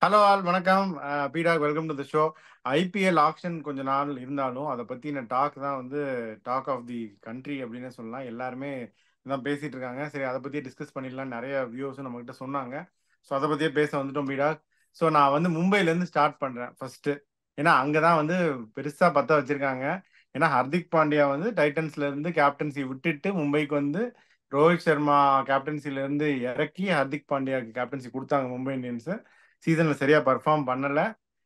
Hello all வணக்கம். பீடாக் welcome to the show. IPL auction கொஞ்ச நாள் இருந்தாலும் அதை பற்றின டாக் தான் வந்து டாக் ஆஃப் தி கண்ட்ரி அப்படின்னு சொல்லலாம். எல்லாருமே தான் பேசிட்டு இருக்காங்க. சரி, அதை பற்றியே டிஸ்கஸ் பண்ணிடலாம். நிறைய வியூஸும் நம்மகிட்ட சொன்னாங்க. ஸோ அதை பற்றியே பேச வந்துட்டோம் பீடாக். ஸோ நான் வந்து மும்பைலேருந்து ஸ்டார்ட் பண்ணுறேன் ஃபர்ஸ்ட்டு. ஏன்னா அங்கே தான் வந்து பெருசாக பற்ற வச்சுருக்காங்க. ஏன்னா ஹர்திக் பாண்டியா வந்து டைட்டன்ஸ்லேருந்து கேப்டன்சி விட்டுட்டு மும்பைக்கு வந்து ரோஹித் சர்மா கேப்டன்சிலேருந்து இறக்கி ஹர்திக் பாண்டியாவுக்கு கேப்டன்சி கொடுத்தாங்க மும்பை இந்தியன்ஸு. சீசன்ல சரியா பர்ஃபார்ம் பண்ணல.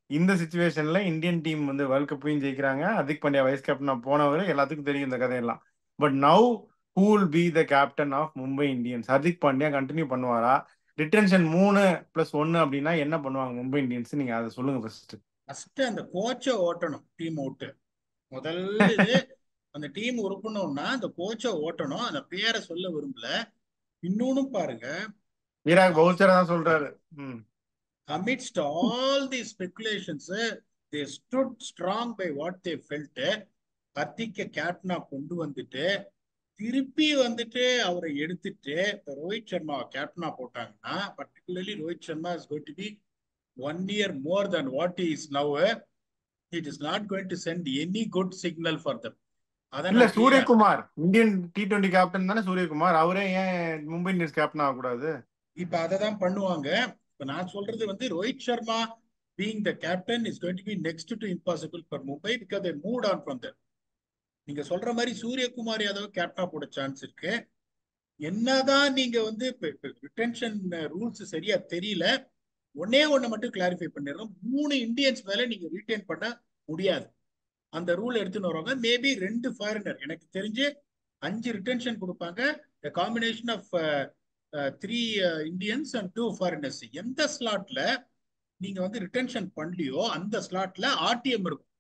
இந்த சுச்சுவேஷன்ல இந்தியன் டீம் வந்து வேர்ல்ட் கப்பையும் ஜெயிக்கிறாங்க. ஹர்திக் பாண்டியா வைஸ் கேப்டனா போனவர், எல்லாத்துக்கும் தெரியும் இந்த கதையெல்லாம். But now who will be the captain of Mumbai Indians? Hardik Pandya continue பண்ணுவாரா? ரிட்டன்ஷன் 3+1 அப்படின்னா என்ன பண்ணுவாங்க மும்பை இந்தியன்ஸ்? நீங்க அதை சொல்லுங்க ஃபர்ஸ்ட். ஃபர்ஸ்ட் அந்த கோச்சை ஓட்டணும். டீம் அவுட்டு முதல் இது. அந்த டீம் உருப்பணும்னா அந்த கோச்சை ஓட்டணும். அந்த பேரை சொல்ல விரும்பல. இன்னொன்னு பாருங்க, வீராக் பவுச்சரா தான் சொல்றாரு. amidst all these speculations, they stood strong by what they felt. கத்திக்க கேப்டனா கொண்டு வந்துட்டு திருப்பி வந்துட்டு அவரை எடுத்துட்டு ரோஹித் சர்மா கேப்டனா போட்டாங்கன்னா, particularly Rohit Sharma is going to be 1 year more than what he is now. It is not going to send any good signal for them. அதை இல்ல, நான் கிளியரா சூரியகுமார் இந்தியன் T20 கேப்டன் தானே சூரியகுமார். அவரே ஏன் மும்பை இந்தியன்ஸ் கேப்டன் ஆகக்கூடாது? இப்ப அதை தான் பண்ணுவாங்க. இப்ப நான் சொல்றது வந்து Rohit Sharma being the captain is going to be next to impossible for Mumbai because they moved on from there. நீங்க சொல்ற மாதிரி சூரியகுமார் யாதவ் கேப்டனா போட சான்ஸ் இருக்கு. என்னதான் நீங்க வந்து ரிட்டென்ஷன் ரூல்ஸ் சரியா தெரியல. ஒன்னே ஒண்ணு மட்டும் கிளாரிஃபை பண்ணிடுறோம், 3 இந்தியன்ஸ் மேல நீங்க ரீட்டைன் பண்ண முடியாது. அந்த ரூல் எடுத்துன்னு வருவாங்க. மேபி 2 ஃபாரினர், எனக்கு தெரிஞ்சு 5 ரிட்டென்ஷன் கொடுப்பாங்க. Combination of 3 Indians and 2 foreigners. எந்த ஸ்லாட்ல நீங்க வந்து ரிட்டென்ஷன் பண்ணலையோ அந்த ஸ்லாட்ல ஆர்டிஎம் இருக்கும்.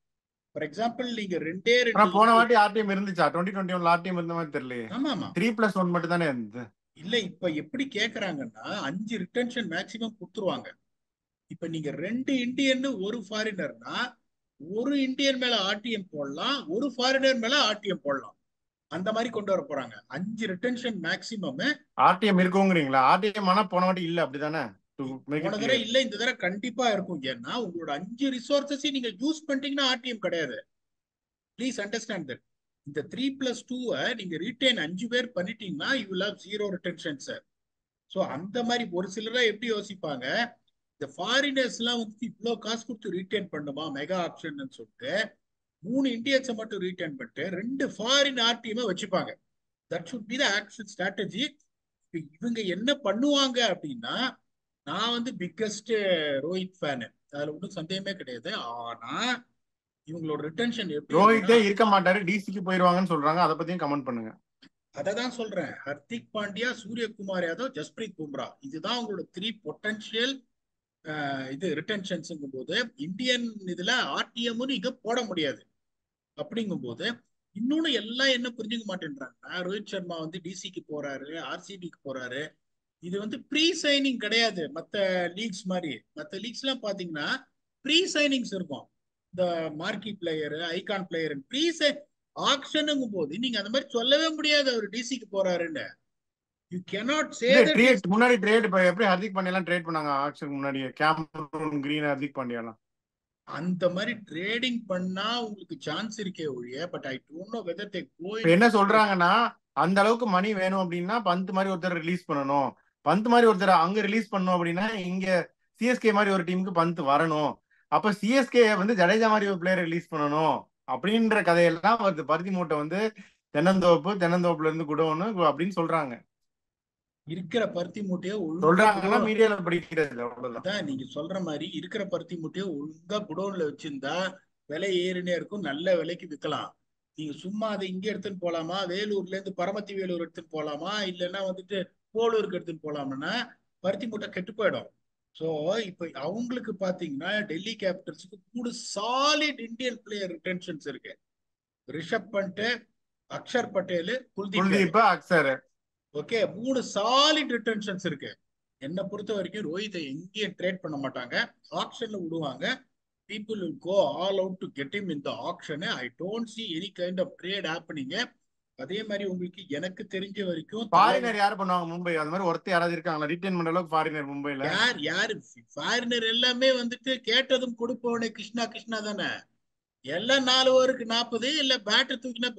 ஃபார் எக்ஸாம்பிள், நீங்க ரெண்டே ஆனா 2 போன இந்தியன். வாட்டி ஆர்டிஎம் இருந்துச்சா? 2021 ஆர்டிஎம் இருந்த மாதிரி தெரியலையே. ஆமா ஆமா. 3+1 மட்டும் தானே இருந்தது. இல்ல, இப்ப எப்படி கேக்குறாங்கன்னா 5 ரிட்டென்ஷன் மேக்சிமம் கொடுத்துருவாங்க. இப்ப நீங்க 2 இந்தியன் ஒரு ஃபாரினர்னா ஒரு இந்தியன் மேல ஆர்டிஎம் போடலாம், ஒரு ஃபாரினர் மேல ஆர்டிஎம் போடலாம். அந்த மாதிரி கொண்டு வர போறாங்க. 5 ரிட்டென்ஷன் மேக்சிமம். ஆர்டிஎம் இருக்குங்கிறீங்களா? ஆர்டிஎம் ஆனா போன வாட்டி இல்ல, அப்படிதானே? டு மேக் போன இட் தடவை கிளியர். இல்ல, இந்த தடவை கண்டிப்பா இருக்கும். ஏன்னா உங்களோட 5 ரிசோர்சஸையும் நீங்க யூஸ் பண்ணிட்டீங்கன்னா ஆர்டிஎம் கிடையாது. Please understand that. இந்த 3+2 நீங்க ரீட்டைன் 5 பேர் பண்ணிட்டீங்கன்னா you will have 0 retention sir. So அந்த மாதிரி ஒரு சிலரா எப்படி யோசிப்பாங்க, இந்த ஃபாரினர்ஸ் எல்லாம் வந்து இவ்வளவு காசு கொடுத்து ரீட்டைன் பண்ணுமா மெகா ஆப்ஷன் சொல்லிட்டு 3 இந்தியன்ஸை மட்டும் ரீட்டைன் பண்ணிட்டு 2 ஃபாரின் ஆர்டிஎம் வச்சுப்பாங்க. That should be the actual strategy. இவங்க என்ன பண்ணுவாங்க அப்படின்னா, நான் வந்து பிக்கஸ்ட் ரோஹித் ஃபேனு, அதுல ஒன்றும் சந்தேகமே கிடையாது. ஆனா இவங்களோட ரிட்டன்ஷன் எப்படி இருக்கும்னா, ரோஹித்தே இருக்க மாட்டாரு, டிசிக்கு போயிருவாங்கன்னு சொல்றாங்க. அதை பத்தியும் கமெண்ட் பண்ணுங்க. அதை தான் சொல்றேன். ஹர்திக் பாண்டியா, சூரியகுமார் யாதவ், ஜஸ்பிரீத் பும்ரா, இதுதான் உங்களோட 3 பொட்டன்ஷியல் இது ரிட்டன்ஷன்ஸுங்கும் போது இந்தியன் இதுல ஆர்டிஎம் இங்க போட முடியாது. அப்படிங்கும் போது இன்னொன்னு எல்லாம் என்ன புரிஞ்சுக்க மாட்டேன்றாங்கன்னா, ரோஹித் சர்மா வந்து டிசிக்கு போறாரு, ஆர்சிபிக்கு போறாரு. இது வந்து ப்ரீ சைனிங் கிடையாது. மத்த லீக்ஸ் மாதிரி, மத்த லீக்ஸ் எல்லாம் பாத்தீங்கன்னா ப்ரீ சைனிங்ஸ் இருக்கும். இந்த marquee player, icon player, pre ஆக்ஷனுங்கும் போது நீங்க அந்த மாதிரி சொல்லவே முடியாது அவர் டிசிக்கு போறாருன்னு. யூ கேனாட் சே இல்ல, தட் இஸ். ட்ரேட் முன்னாடி ட்ரேட் இப்ப எப்படி ஹர்திக் பாண்டியா எல்லாம் ட்ரேட் பண்ணாங்க ஆக்ஷனுக்கு முன்னாடியே? கேமரூன் கிரீன், ஹர்திக் பாண்டியா எல்லாம் அந்த மாதிரி ட்ரேடிங் பண்ணா உங்களுக்கு சான்ஸ் இருக்கே ஒழிய, but I don't know whether they go இப்ப இன் என்ன டு ட்ரேட். சொல்றாங்கன்னா, அந்த அளவுக்கு மணி வேணும் அப்படின்னா பந்த் மாதிரி ஒருத்தர் ரிலீஸ் பண்ணணும். பந்த் மாதிரி ஒருத்தர் அங்க ரிலீஸ் பண்ணணும் அப்படின்னா இங்க சிஎஸ்கே மாதிரி ஒரு டீமுக்கு பந்த் வரணும். அப்ப சிஎஸ்கே வந்து ஜடேஜா மாதிரி ஒரு பிளேயர் ரிலீஸ் பண்ணணும் அப்படின்ற கதையெல்லாம் வருது. பருத்தி மூட்டை வந்து தென்னந்தோப்பு, தென்னந்தோப்புல இருந்து குடோன்னு அப்படின்னு சொல்றாங்க. இருக்கிற பருத்தி மூட்டையை ஒழுங்கா சொல்றாங்கன்னா குடோன். மீடியால படிக்கிறது அவ்வளவுதான். அதான் நீங்க சொல்ற மாதிரி இருக்கிற பருத்தி மூட்டையை ஒழுங்கா குடோன்ல வச்சிருந்தா விலை ஏறினே இருக்கும், நல்ல விலைக்கு விற்கலாம். நீங்க சும்மா அதை இங்க எடுத்துன்னு போலாமா, வேலூர்ல இருந்து பரமத்தி வேலூர் எடுத்துன்னு போலாமா, இல்லைன்னா வந்துட்டு போலூருக்கு எடுத்துன்னு போலாம்னா பருத்தி மூட்டை கெட்டு போயிடும். ஸோ இப்ப அவங்களுக்கு பாத்தீங்கன்னா டெல்லி கேபிட்டல்ஸுக்கு கூட சாலிட் இந்தியன் பிளேயர் ரிட்டென்ஷன்ஸ் இருக்கு. Rishabh Pant, Axar Patel, Kuldeep Yadav. Kuldeep, Axar. Okay, 3 solid retentions இருக்கு. என்னை பொறுத்த வரைக்கும் ரோஹித்தை எங்கேயும் ட்ரேட் பண்ண மாட்டாங்க, ஆப்ஷன்ல விடுவாங்க. People will go all out to get him in the auction. I don't see any kind of trade happening. அதே மாதிரி உங்களுக்கு எனக்கு தெரிஞ்ச வரைக்கும் ஃபாரினர் யாரு பண்ணுவாங்க மும்பை? அது மாதிரி ஒருத்தர் யாராவது இருக்காங்களா ரிட்டைன் பண்ற அளவுக்கு ஃபாரினர் மும்பைல? யாரு ஃபாரினர் எல்லாமே வந்துட்டு கேட்டதும் கொடுப்பவனே கிருஷ்ணா கிருஷ்ணா தானே. எல்லாம் 4 ஓவருக்கு 40 இல்ல பேட்டை தூக்கினா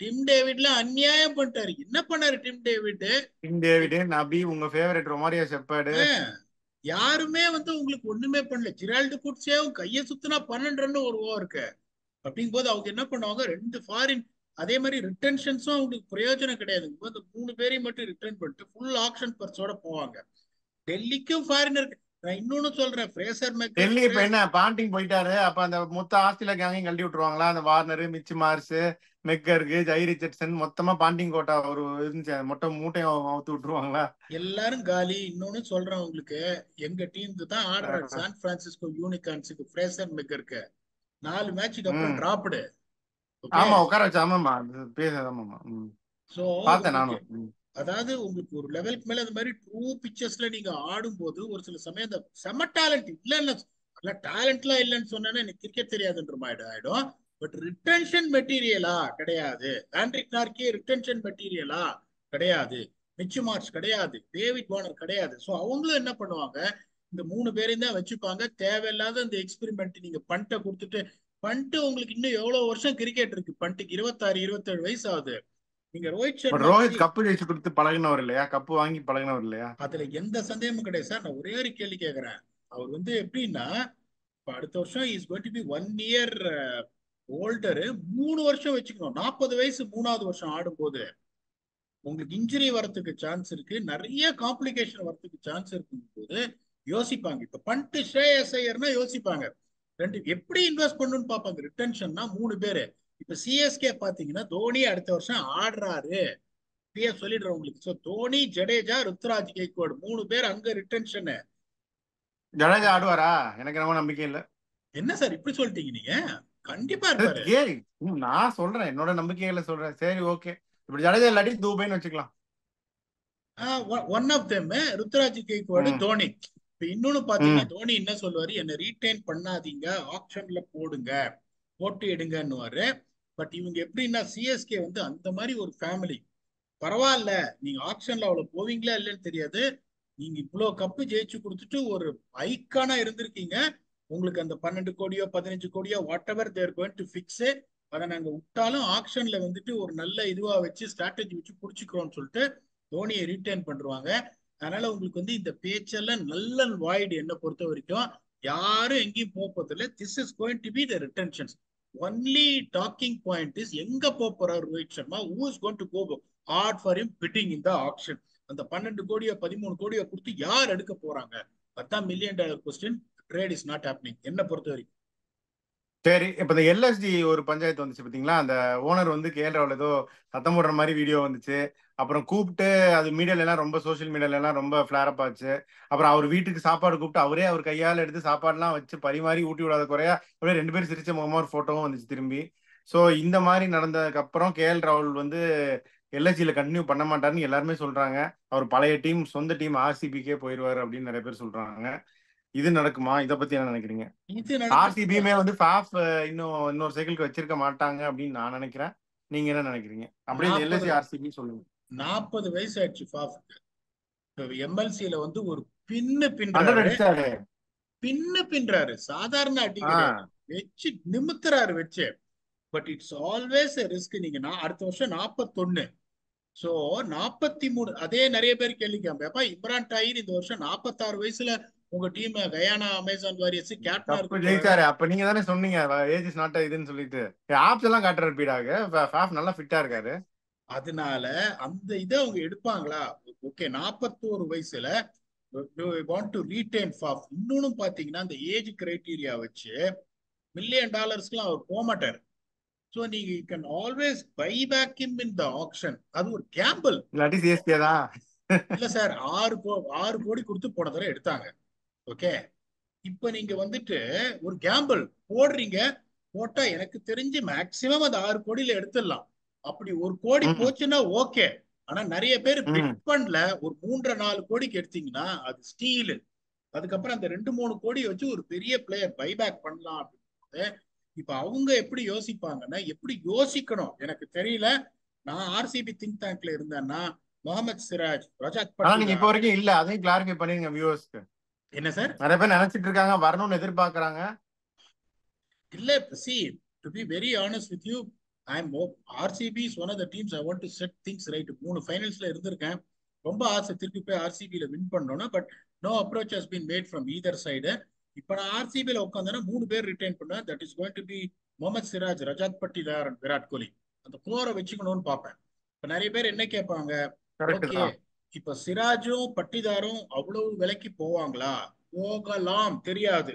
டிம் டேவிட்ல அநியாயம் பண்ணிட்டாரு. என்ன பண்ணாரு டிம் டேவிட்? கிங் டேவிட், நபி, உங்க ஃபேவரட் ரொமாரியோ ஷெப்பர்டு. யாருமே வந்து உங்களுக்கு ஒண்ணுமே பண்ணல. ஜிரால்டு குட்ஸேவும் கையை சுத்தினா 12 ரன் ஒரு ஓவருக்கு. அப்படிங்கும் போது அவங்க என்ன பண்ணுவாங்க, 2 ஃபாரின் அதே மாதிரி ரிட்டன்ஷன்ஸும் அவங்களுக்கு பிரயோஜனம் கிடையாது. இந்த 3 பேரையும் மட்டும் ரிட்டர்ன் பண்ணிட்டு ஃபுல் ஆக்ஷன் பர்ஸோட போவாங்க. டெல்லிக்கும் ஃபாரினர். நான் இன்னொன்னு சொல்றேன், ஃப்ரேசர் மெக்கர் டெல்லி இப்ப என்ன பாண்டிங் போயிட்டாரு, அப்ப அந்த மொத்த ஆஸ்திரேலியா கேங்கையும் கழட்டி விட்டுருவாங்களா? அந்த வார்னர், மிச் மார்ஸ், மெக்கர்கு, ஜை ரிச்சர்ட்சன் மொத்தமா பாண்டிங் கோட்டா ஒரு இருந்துச்சு, மொட்டை மூட்டையும் அவுத்து விட்டுருவாங்களா? எல்லாரும் காலி. இன்னொன்னு சொல்றேன் உங்களுக்கு, எங்க டீமுக்கு தான் ஆடுறாரு சான் பிரான்சிஸ்கோ யூனிகார்ன்ஸுக்கு ஃப்ரேசர் மெக்கருக்கு 4 மேட்சுக்கு அப்புறம் டிராப்டு. ஆமா உட்கார வச்சு. ஆமாமா பேசாதாமா. சோ பார்த்தேன் உங்களுக்கு நானும். அதாவது உங்களுக்கு ஒரு லெவலுக்கு மேல அந்த மாதிரி ட்ரூ பிக்சர்ஸ்ல நீங்க ஆடும்போது ஒரு சில சமயம் அந்த செம டேலண்ட் இல்ல டேலண்ட்லாம் இல்லைன்னு சொன்னா எனக்கு கிரிக்கெட் தெரியாதுன்ற மாதிரி ஆயிடும். பட் ரிட்டன்ஷன் மெட்டீரியலா கிடையாது. ஆண்ட்ரிக் நார்கே ரிட்டன்ஷன் மெட்டீரியலா கிடையாது. மிச்சு மார்ச் கிடையாது. டேவிட் வார்னர் கிடையாது. ஸோ அவங்களும் என்ன பண்ணுவாங்க, இந்த 3 பேரையும் தான் வச்சுப்பாங்க. தேவையில்லாத இந்த எக்ஸ்பெரிமெண்ட் நீங்க பண்ட்டை கொடுத்துட்டு, பண்ட்டு உங்களுக்கு இன்னும் எவ்வளவு வருஷம் கிரிக்கெட் இருக்கு? பண்ட்டுக்கு 26 27 வயசு ஆகுது. நீங்க ரோஹித் சர்மா ரோஹித் கப்பு ஜெயிச்சு கொடுத்து பழகினவர் இல்லையா? கப்பு வாங்கி பழகினவர் இல்லையா? அதுல எந்த சந்தேகமும் கிடையாது சார். நான் ஒரே ஒரு கேள்வி கேட்கிறேன். அவர் வந்து எப்படின்னா, இப்ப அடுத்த வருஷம் is going to be 1 year older. 3 வருஷம் வச்சுக்கணும். 40 வயசு 3வது வருஷம் ஆடும்போது உங்களுக்கு இன்ஜுரி வரத்துக்கு சான்ஸ் இருக்கு, நிறைய காம்ப்ளிகேஷன் வரத்துக்கு சான்ஸ் இருக்கும் போது யோசிப்பாங்க. இப்ப பண்ணிட்டு ஸ்ரேயஸ் ஐயர்னா யோசிப்பாங்க, எப்படி இன்வெஸ்ட் பண்ணணும்னு பார்ப்பாங்க. ரிட்டன்ஷன்னா 3 பேரு. இப்ப சிஎஸ்கே பாத்தீங்கன்னா தோனி அடுத்த வருஷம் ஆடுறாரு, சொல்லிடுறேன் உங்களுக்கு. சோ தோனி, ஜடேஜா, ருத்ராஜ் கெய்க்வாட் 3 பேர் அங்க ரிட்டன்ஷன். ஜடேஜா ஆடுவாரா? எனக்கு ரொம்ப நம்பிக்கை இல்ல. என்ன சார் இப்படி சொல்லிட்டீங்க நீங்க? கண்டிப்பா இருப்பாரு. நான் சொல்றேன், என்னோட நம்பிக்கைகளை சொல்றேன். சரி ஓகே, இப்படி ஜடேஜா இல்லாட்டி தூபைன்னு வச்சுக்கலாம். One of them Ruturaj Gaikwad, Dhoni. இப்ப இன்னொன்னு பாத்தீங்கன்னா தோனி என்ன சொல்லுவாரு, என்ன ரீடைன் பண்ணாதீங்க, ஆப்ஷன்ல போடுங்க, போட்டு எடுங்கன்னுவாரு. பட் இவங்க எப்படின்னா சிஎஸ்கே வந்து அந்த மாதிரி ஒரு ஃபேமிலி. பரவாயில்ல, நீங்க ஆப்ஷன்ல அவ்வளவு போவீங்களா இல்லைன்னு தெரியாது, நீங்க இவ்வளவு கப்பு ஜெயிச்சு கொடுத்துட்டு ஒரு ஐக்கானா இருந்திருக்கீங்க. உங்களுக்கு அந்த 12 கோடியோ 15 கோடியோ whatever they're going to fix, அதை நாங்க விட்டாலும் ஆக்ஷன்ல வந்துட்டு ஒரு நல்ல இதுவா வச்சு ஸ்ட்ராட்டஜி வச்சு புடிச்சுக்கிறோம்னு சொல்லிட்டு தோனியை ரீட்டைன் பண்ணுவாங்க. அதனால உங்களுக்கு வந்து இந்த பேச்செல்லாம் நல்ல வாய்டு. என்ன பொறுத்த வரைக்கும் யாரும் எங்கேயும் போறதில்லை. This is going to be the retentions. Only talking point is எங்க போறாரு Rohit Sharma, who is going to go hard for him bidding in the auction. அந்த 12 கோடியோ 13 கோடியோ கொடுத்து யார் எடுக்க போறாங்க? அதான் $1,000,000 question. Trade is not happening என்ன பொறுத்த வரைக்கும். சரி, இப்ப இந்த எல்எஸ்டி ஒரு பஞ்சாயத்து வந்துச்சு பாத்தீங்களா? அந்த ஓனர் வந்து கேரளாவில் ஏதோ சத்தம் போடுற மாதிரி வீடியோ வந்துச்சு. அப்புறம் கூப்பிட்டு அது மீடியால எல்லாம் ரொம்ப சோசியல் மீடியால எல்லாம் ரொம்ப ஃபிளாரப் ஆச்சு. அப்புறம் அவர் வீட்டுக்கு சாப்பாடு கூப்பிட்டு அவரே அவர் கையால் எடுத்து சாப்பாடுலாம் வச்சு பரிமாறி ஊட்டி விடாத குறையா அப்படியே 2 பேரும் சிரிச்ச முகமா ஒரு போட்டோவும் வந்துச்சு திரும்பி. ஸோ இந்த மாதிரி நடந்ததுக்கு அப்புறம் ராகுல் வந்து எல்எஸ்சியில கண்டினியூ பண்ண மாட்டாருன்னு எல்லாருமே சொல்றாங்க. அவர் பழைய டீம், சொந்த டீம் ஆர்சிபிக்கே போயிடுவாரு அப்படின்னு நிறைய பேர் சொல்றாங்க. இது நடக்குமா? இதை பத்தி என்ன நினைக்கிறீங்க? ஆர்சிபியுமே வந்து ஃபாஃப் இன்னொரு சைக்கிளுக்கு வச்சிருக்க மாட்டாங்க அப்படின்னு நான் நினைக்கிறேன். நீங்க என்ன நினைக்கிறீங்க? அப்படியே இந்த எல்எஸ்சி ஆர்சிபி சொல்லுங்க. 40 வயசு ஆயிடுச்சு ஃபாஃப்க்கு. எம்எல்சியில வந்து ஒரு பின்னு பின்றாரு, சாதாரண அடி கிடையாது, வச்சு நிமித்துறாரு வச்சு. But it's always risk. நீங்க அடுத்த வருஷம் 41, சோ 43. அதே நிறைய பேர் கேள்வி கேட்பா, இம்ரான் தாஹிர் இந்த வருஷம் 46 வயசுல உங்க டீம் கயானா அமேசான் வாரியர்ஸ் கேப்டனா இருக்கு ஜெயிச்சாரு. அப்ப நீங்க தானே சொன்னீங்க ஏஜ் இஸ் நாட் இதுன்னு சொல்லிட்டு. ஆப்ஸ் எல்லாம் காட்டுற பீடாக ஃபாஃப் நல்லா ஃபிட்டா இருக்காரு. அதனால அந்த இதை அவங்க எடுப்பாங்களா? ஓகே, 41 வயசுல want to retain Faf. இன்னொன்னு பாத்தீங்கன்னா அந்த ஏஜ் கிரைட்டீரியா வச்சு $1,000,000 அவர் போக மாட்டார். சோ நீங்க you can always buy back him in the auction. அது ஒரு கேம்பிள். இல்லாட்டி சிஎஸ்கே தான். இல்ல சார், 6 கோடி கொடுத்து போன தடவை எடுத்தாங்க. ஓகே, இப்ப நீங்க வந்துட்டு ஒரு கேம்பிள் போடுறீங்க. போட்டா எனக்கு தெரிஞ்சு மேக்சிமம் அந்த 6 கோடியில எடுத்துடலாம். அப்படி 1 கோடி போச்சுன்னா ஓகே. ஆனா நிறைய பேர் பிட் பண்ணல. ஒரு 3.5 கோடிக்கு எடுத்தீங்கன்னா அது ஸ்டீல். அதுக்கப்புறம் அந்த 2-3 கோடி வச்சு ஒரு பெரிய பிளேயர் பைபேக் பண்ணலாம் அப்படின்னு. இப்ப அவங்க எப்படி யோசிப்பாங்கன்னா, எப்படி யோசிக்கணும் எனக்கு தெரியல. நான் ஆர்சிபி திங்க் டேங்க்ல இருந்தேன்னா முகமது சிராஜ், ரஜாத் ஆனா நீங்க இப்ப பட்டிதார். வரைக்கும் இல்ல, அதையும் கிளாரிஃபை பண்ணிருங்க வியூவர்ஸ்க்கு. என்ன சார்? நிறைய பேர் நினைச்சிட்டு இருக்காங்க, வரணும்னு எதிர்பார்க்கறாங்க. இல்ல, see, to be very honest with you, RCB is one of the teams I want to set things right. 3 ஃபைனல்ஸ்ல இருந்திருக்கேன். ரொம்ப ஆசை திருப்பி போய் ஆர்சிபியில வின் பண்ணணும்னா, but no approach has been made from either side. இப்ப நான் ஆர்சிபியில உட்காந்தேன்னா 3 பேர் ரிட்டைன் பண்ணுவேன். That is going to be Mohammed Siraj, Rajat Patidar and Virat Kohli. அந்த கோரை வச்சுக்கணும்னு பார்ப்பேன். இப்ப நிறைய பேர் என்ன கேட்பாங்க, கரெக்ட் ஓகே தான். இப்ப சிராஜும் பட்டிதாரும் அவ்வளவு விலைக்கு போவாங்களா? போகலாம், தெரியாது.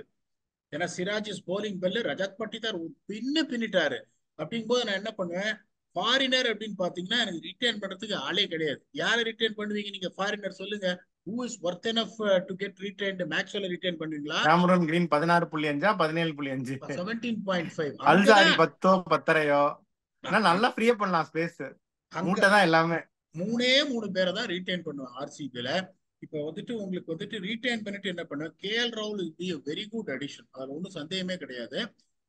ஏன்னா Siraj is bowling well, Rajat Patidar பின்னிட்டாரு. அப்படிங்கும்போது நான் என்ன பண்ணுவேன், ஃபாரினர் அப்படின்னு பாத்தீங்கன்னா எனக்கு ரிட்டர்ன் பண்றதுக்கு ஆளே கிடையாது. யாரை ரிட்டர்ன் பண்ணுவீங்க நீங்க? ஃபாரினர் சொல்லுங்க. Who is worth enough to get returned? Maxwell return பண்ணுவீங்களா? Cameron Green 16.5 17.5, 17.5. அல்சாரி அங்கதான் 10 10.5. ஏன்னா நல்லா ஃப்ரீயா பண்ணலாம் ஸ்பேஸ். அங்க மூட்டை தான் எல்லாமே. 3 பேரை தான் ரீட்டைன் பண்ணுவேன் ஆர்சிபில. இப்போ வந்துட்டு உங்களுக்கு வந்துட்டு ரீட்டைன் பண்ணிட்டு என்ன பண்ணுவேன், கேஎல் ராகுல் is be a very good addition, அதுல ஒன்றும் சந்தேகமே கிடையாது.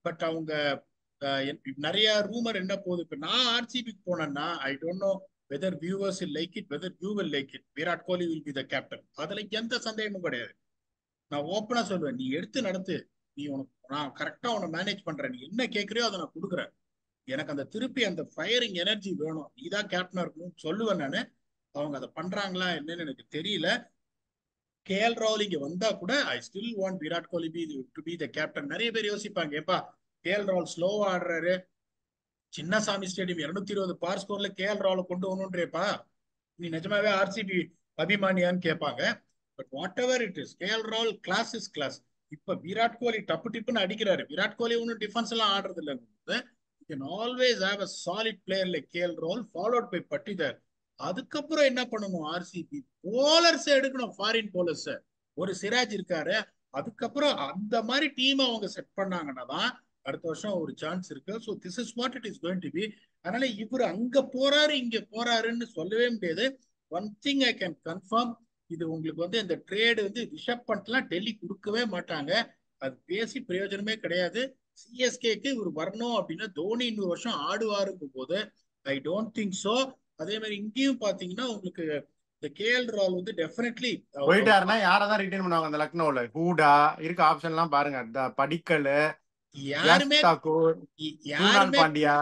பட் அவங்க நிறைய ரூமர் என்ன போகுது, இப்போ நான் ஆர்சிபிக்கு போனேன்னா ஐ don't know weather viewers will like it, whether you will like it. Virat Kohli will be the captain, அதுல எந்த சந்தேகமும் கிடையாது. நான் ஓப்பனா சொல்லுவேன், நீ எடுத்து நடத்து, நீ உனக்கு நான் கரெக்டா உன்னை மேனேஜ் பண்றேன், நீ என்ன கேட்கறியோ அதை நான் கொடுக்குறேன். எனக்கு அந்த திருப்பி அந்த ஃபயரிங் எனர்ஜி வேணும், நீ தான் கேப்டனா இருக்கணும்னு சொல்லுவேன் நானு. அவங்க அதை பண்றாங்களா என்னன்னு எனக்கு தெரியல. கேஎல் ராகுல் இங்க வந்தா கூட I still want Virat Kohli to be the captain. நிறைய பேர் யோசிப்பாங்க, ஏப்பா கேஎல் ராகுல் ஸ்லோவா ஆடுறாரு, சின்னசாமி ஸ்டேடியம் 220 பார் ஸ்கோர்ல கேஎல் ராகுல் கொண்டு வரணுன்றேப்பா, நீ நிஜமாவே ஆர்சிபி அபிமானியான்னு கேட்பாங்க. But whatever it is, KL ராகுல் கிளாஸ் இஸ் கிளாஸ். இப்ப விராட் கோலி டப்பு டிப்புன்னு அடிக்கிறாரு. விராட் கோலி ஒன்றும் டிஃபென்ஸ் எல்லாம் ஆடுறது இல்லை. You can always have a solid player like KL Rahul followed by Patidar. அதுக்கப்புறம் என்ன பண்ணணும், ஆர்சிபி போலர்ஸ் எடுக்கணும், ஃபாரின் போலர்ஸ். ஒரு சிராஜ் இருக்காரு, அதுக்கப்புறம் அந்த மாதிரி டீம் அவங்க செட் பண்ணாங்கன்னா தான் அடுத்த வருஷம் ஒரு சான்ஸ் இருக்கு. So this is what it is going to be. அதனால இவர் அங்க போறாரு இங்க போறாருன்னு சொல்லவே முடியாது. One thing I can confirm, இது உங்களுக்கு வந்து இந்த ட்ரேடு வந்து ரிஷப் பண்ட்லாம் டெல்லி கொடுக்கவே மாட்டாங்க. அது பேசி பிரயோஜனமே கிடையாது. சிஎஸ்கேக்கு இவர் வரணும் அப்படின்னா தோனி இன்னொரு வருஷம் ஆடுவாருங்கும் போது ஐ டோன்ட் திங்க் சோ. அதே மாதிரி இங்கேயும் பாத்தீங்கன்னா உங்களுக்கு இந்த கேஎல் ராகுல் வந்து டெஃபினெட்லி போயிட்டாருன்னா யாரதான் ரிட்டைன் பண்ணுவாங்க அந்த லக்னோல? ஹூடா இருக்க ஆப்ஷன் எல்லாம் பாருங்க, படிக்கல், யாருமே தாக்கூர், குருணால் யாருமே பாண்டியா,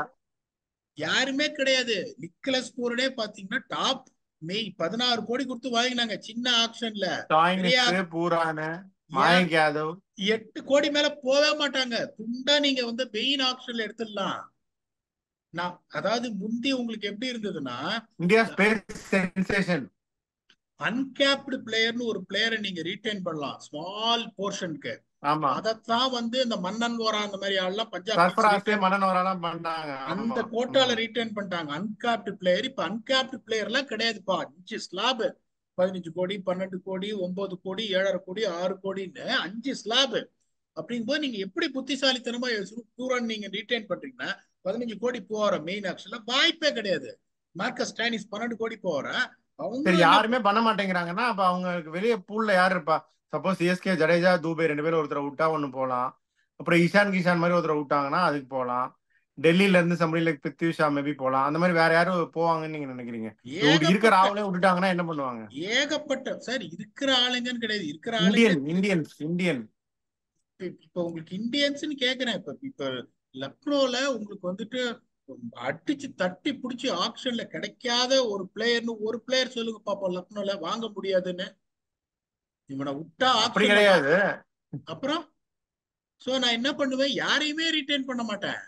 யாருமே கிடையாது. நிக்கலஸ் பூரனே பாத்தீங்கன்னா டாப் 16 கோடி கொடுத்து வாங்கினாங்க சின்ன ஆப்ஷன்ல. பெரிய பூரான, மயங்க் யாதவ் 8 கோடி மேல போவே மாட்டாங்க. துண்டா நீங்க வந்து மெயின் ஆப்ஷன்ல எடுத்துடலாம். நான் அதாவது முந்தி உங்களுக்கு எப்படி இருந்ததுன்னா, இந்தியா ஸ்பேஸ் சென்சேஷன் அன்கேப்டு பிளேயர்னு ஒரு பிளேயரை நீங்க ரீட்டைன் பண்ணலாம் ஸ்மால் போர்ஷனுக்கு. ஆமா, அதத்தான் வந்து இந்த மன்னன் ஓரா அந்த மாதிரி ஆள்லாம் பஞ்சாப் சர்ஃபராஸே மனநோரெல்லாம் பண்ணாங்க. அந்த ஆமா, கோட்டால ரீட்டைன் பண்ணிட்டாங்க அன்கேப்டு பிளேயர். இப்ப அன்கேப்டு பிளேயர் எல்லாம் கிடையாதுப்பா. 5 ஸ்லாப், 15 கோடி 12 கோடி 9 கோடி 7.5 கோடி 6 கோடின்னு 5 ஸ்லாப். அப்படிங்கும்போது நீங்க எப்படி புத்திசாலித்தனமா டூரன் நீங்க ரீட்டைன் பண்றீங்கன்னா 15 கோடி போற மெயின் ஆக்ஷன்ல வாய்ப்பே கிடையாது. மார்க்கஸ் ஸ்டானிஸ் 12 கோடி போற சரி, அவங்களும் யாருமே பண்ண மாட்டேங்கிறாங்கன்னா அப்ப அவங்களுக்கு வெளியே பூல்ல யாரு இருப்பா? சப்போஸ் சிஎஸ்கே ஜடேஜா தூபே 2 பேரும் ஒருத்தரை விட்டா ஒண்ணு போகலாம். அப்புறம் இஷான் கிஷான் மாதிரி ஒருத்தரை விட்டாங்கன்னா அதுக்கு போகலாம். டெல்லியில இருந்து சம்பளி லைக் பிருத்வி ஷா மேபி போகலாம். அந்த மாதிரி வேற யாரும் போவாங்கன்னு நீங்க நினைக்கிறீங்க? இருக்கிற ஆளே விட்டுட்டாங்கன்னா என்ன பண்ணுவாங்க? ஏகப்பட்ட சார் இருக்கிற ஆளுங்கன்னு கிடையாது, இருக்கிற இந்தியன் இப்ப உங்களுக்கு இந்தியன்ஸ்னு கேக்குறேன். இப்ப லக்னோல உங்களுக்கு வந்துட்டு அடிச்சு தட்டி பிடிச்சி ஆக்ஷன்ல கிடைக்காத ஒரு பிளேயர்னு ஒரு பிளேயர் சொல்லுங்க பாப்போம் லக்னோல வாங்க முடியாதுன்னு. இவனை விட்டா அப்படி ஆக்ஷன்ல கிடையாது. அப்புறம் சோ நான் என்ன பண்ணுவேன், யாரையுமே ரீட்டைன் பண்ண மாட்டேன்.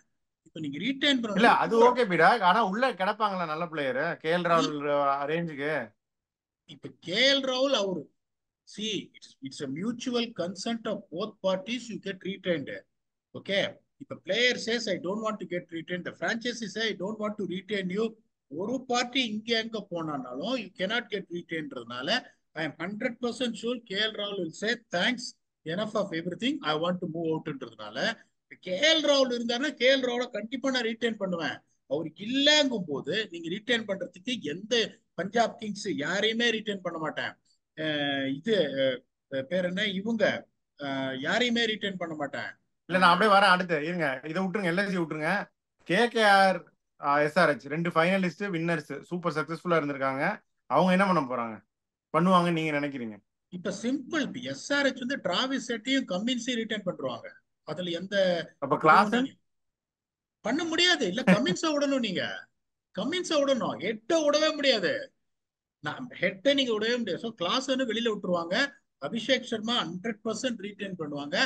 இப்ப நீங்க ரீட்டைன் இல்ல பண்ணணும். அது ஓகே பீடா, ஆனா உள்ள கிடப்பாங்களா நல்ல பிளேயர் கேஎல் ராகுல் ரேஞ்சுக்கு? இப்ப கேஎல் ராகுல் அவரு see it's a mutual consent of both parties, you get retained. Okay, if a player says I don't want to get retained, the franchisee say I don't want to retain you, ஒரு party இங்க எங்க போனாலும் you cannot get retainedறதுனால I am 100% sure KL Rahul will say thanks, enough of everything, I want to move outன்றதுனால KL ராகுல் இருந்தாருன்னா KL ராகுல கண்டிப்பா நான் retain பண்ணுவேன். அவருக்கு இல்லங்கும் போது நீங்க ரீட்டைன் பண்றதுக்கு எந்த பஞ்சாப் கிங்ஸ் யாரையுமே ரீட்டைன் பண்ண மாட்டேன். இது பேர் என்ன இவங்க யாரையுமே ரீட்டைன் பண்ண மாட்டேன். இல்ல நான் அப்படியே வரேன் அடுத்து. இருங்க, இதை விட்டுருங்க, எல்ஐசி விட்டுருங்க. KKR SRH 2 finalist winners super சக்சஸ்ஃபுல்லா இருந்திருக்காங்க. அவங்க என்ன பண்ண போறாங்க பண்ணுவாங்கன்னு நீங்க நினைக்கிறீங்க? இப்ப சிம்பிள். எஸ்ஆர்ஹெச் வந்து டிராவிஸ் செட்டியும் கம்மின்ஸையும் ரிட்டர்ன் பண்றாங்க. அதுல எந்த அப்ப இதுவும் கிளாசன் நீங்க பண்ண முடியாது. இல்ல கம்மின்ஸை விடணும். நீங்க கம்மின்ஸை விடணும், ஹெட்டை விடவே முடியாது. நான் ஹெட்டை நீங்க விடவே முடியாது. ஸோ கிளாஸ்ன்னு வெளியில விட்டுருவாங்க. அபிஷேக் சர்மா 100% ரீட்டைன் பண்ணுவாங்க.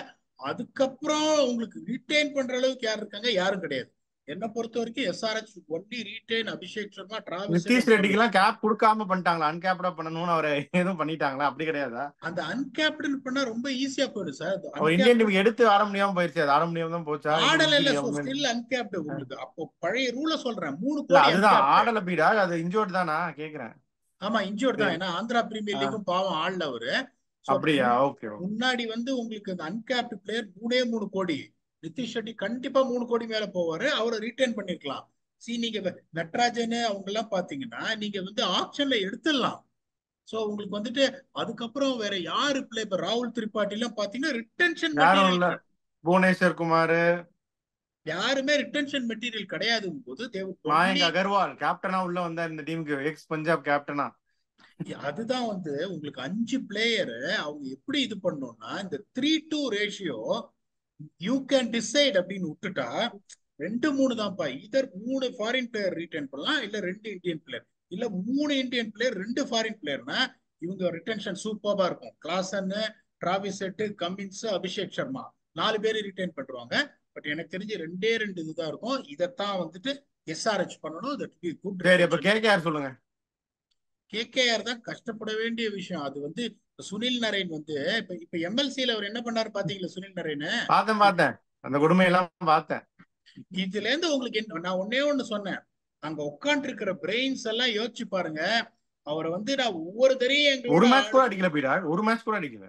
அதுக்கப்புறம் உங்களுக்கு ரீட்டைன் பண்ற அளவுக்கு யார் இருக்காங்க? யாரும் கிடையாது. என்னை பொறுத்த வரைக்கும் SRH only retain Abhishek Sharma, Travis Head Nitish and ரெட்டிக்கு கமின்ஸ். எல்லாம் கேப் கொடுக்காம பண்ணிட்டாங்களா? அன்கேப்டா பண்ணணும்னு அவரை எதுவும் பண்ணிட்டாங்களா? அப்படி கிடையாதா? அந்த அன்கேப்டன் பண்ணா ரொம்ப ஈஸியா போயிடும் சார். அவர் இந்தியன் அன்கேப்டன் டீமுக்கு எடுத்து ஆட முடியாம போயிருச்சு. அது ஆட முடியாம தான் போச்சா? இல்ல ஆடல இல்ல. Injury so still uncapped. இல்ல உங்களுக்கு அப்போ பழைய ரூல சொல்றேன், 3 இல்ல கோடி அதுதான் அன்கேப்டு. ஆடல பீடா, அது இன்ஜோர்ட் தானா கேக்குறேன். ஆமா இன்ஜோர்ட் தான். சரி. ஏன்னா ஆந்திரா பிரீமியர் லீக்கும் பாவம் ஆடல அவரு. சோ அப்படியா? ஓகே. முன்னாடி வந்து உங்களுக்கு அந்த அன்கேப்டு பிளேயர் 3 கோடி. நிதிஷ் ரெட்டி கண்டிப்பா 3 கோடி மேல போவாரு. அவரை ரீட்டைன் பண்ணிருக்கலாம். நீங்க நட்ராஜன் அவங்க எல்லாம் பாத்தீங்கன்னா நீங்க வந்து ஆப்ஷன்ல எடுத்துடலாம். சோ உங்களுக்கு வந்துட்டு அதுக்கப்புறம் வேற யாரு பிளே? இப்ப ராகுல் திரிபாட்டி எல்லாம் பாத்தீங்கன்னா ரிட்டன்ஷன் யாரும் இல்ல. மெட்டீரியல். புவனேஸ்வர் குமார், யாருமே ரிட்டன்ஷன் மெட்டீரியல் கிடையாது போது மயங்க் அகர்வால் கேப்டனா உள்ள வந்தார் இந்த டீமுக்கு, எக்ஸ் பஞ்சாப் கேப்டனா. அதுதான் வந்து உங்களுக்கு 5 பிளேயரு அவங்க எப்படி இது பண்ணோம்னா இந்த 3-2 ரேஷியோ யூ கேன் டிசைட் அப்படின்னு விட்டுட்டா 2-3 தான்ப்பா. இதர் 3 ஃபாரின் பிளேயர் ரீட்டைன் பண்ணலாம், இல்ல 2 இந்தியன் பிளேயர், இல்ல 3 இந்தியன் பிளேயர் 2 ஃபாரின் பிளேயர்னா இவங்க ரிட்டன்ஷன் சூப்பரா இருக்கும். Klaasen, Travis head, Cummins, Abhishek Sharma 4 பேர் ரிட்டைன் பண்றாங்க. பட் எனக்கு தெரிஞ்சு 2 இதுதான் இருக்கும். இதைத்தான் வந்துட்டு எஸ்ஆர்ஹெச் பண்ணணும். தட் பி குட் சரி, அப்ப ரிட்டன்ஷன். கேகேஆர் சொல்லுங்க. கேகேஆர் தான் கஷ்டப்பட வேண்டிய விஷயம். அது வந்து சுனில் நரேன் வந்து இப்ப இப்ப எம்எல்சியில அவர் என்ன பண்ணாரு பாத்தீங்களா? சுனில் நரேன் பார்த்தேன் அந்த கொடுமையெல்லாம் பார்த்தேன். இதுல இருந்து உங்களுக்கு நான் ஒன்னே ஒண்ணு சொன்னேன். அங்க உட்காந்து இருக்கிற பிரெயின்ஸ் எல்லாம் யோசிச்சு பாருங்க. அவரை வந்து நான் ஒவ்வொரு தரையும் ஒரு எங்களோட மேட்ச் கூட அடிக்கல பீடா, ஒரு மேட்ச் கூட அடிக்கல.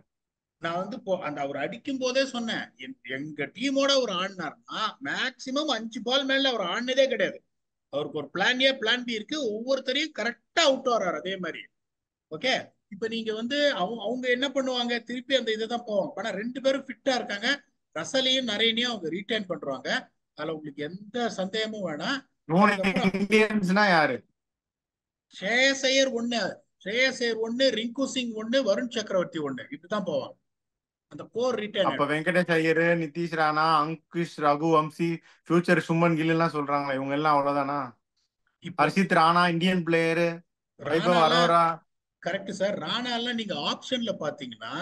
நான் வந்து அந்த அவர் அடிக்கும் போதே சொன்னேன், எங்க டீமோட அவர் ஆடினார்னா மேக்சிமம் 5 பால் மேல அவர் ஆடினதே கிடையாது. அவருக்கு ஒரு பிளான் ஏ பிளான் பி இருக்கு. ஒவ்வொருத்தரையும் கரெக்டா அவுட் வர்றாரு அதே மாதிரி. ஓகே. இப்ப நீங்க வந்து அவங்க என்ன பண்ணுவாங்க? திருப்பி அந்த இதை தான் போவாங்க. ஆனா 2 பேரும் ஃபிட்டா இருக்காங்க. ரசலையும் நரேனையும் அவங்க ரீட்டைன் பண்றாங்க. அதுல உங்களுக்கு எந்த சந்தேகமும் வேணாம். 3 அதுக்கப்புறம் இந்தியன்ஸ்னா யாரு? ஸ்ரேயஸ் ஐயர் 1, ஸ்ரேயஸ் ஐயர் 1, ரிங்கு சிங் 1, வருண் சக்கரவர்த்தி 1, இப்படிதான் போவாங்க அந்த கோர் அப்ப retain. Venkatesh Iyer, Nitish Rana, Ankush, Raghuvanshi, future Suman Gill எல்லாம் சொல்றாங்களா? இவங்க எல்லாம் அவ்வளவுதானா? இப்போ ஹர்ஷித் ராணா இந்தியன் பிளேயரு, வைபவ் ராணாலாம் அரோரா. Correct sir. ராணாலாம் நீங்க ஆப்ஷன்ல பாத்தீங்கன்னா